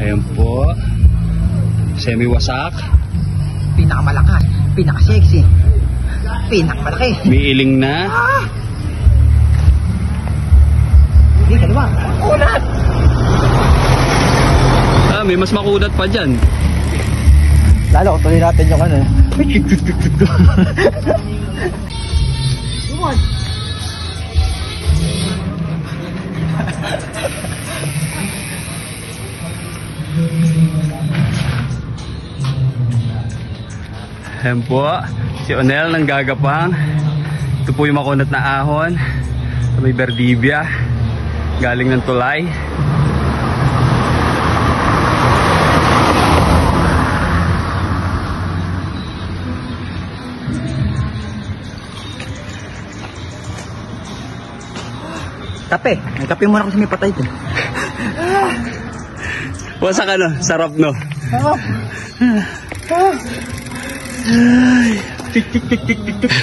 Ayan po. Semi-wasak. Pinakamalakas, pinaka-sexy, pinakamalaki. May iling na. Hindi, kaliwa. Ulat! May mas makudat pa dyan. Lalo, tuloy natin yung ano. Iwan. Ayan po, si Onel nang gagapang. Ito po yung makunat na ahon. May Berdibia. Galing ng tulay. Kape. Kape muna kasi may patay ito. Wasak ano? Sarap no? Sarap. Tik tik tik tik tik tik.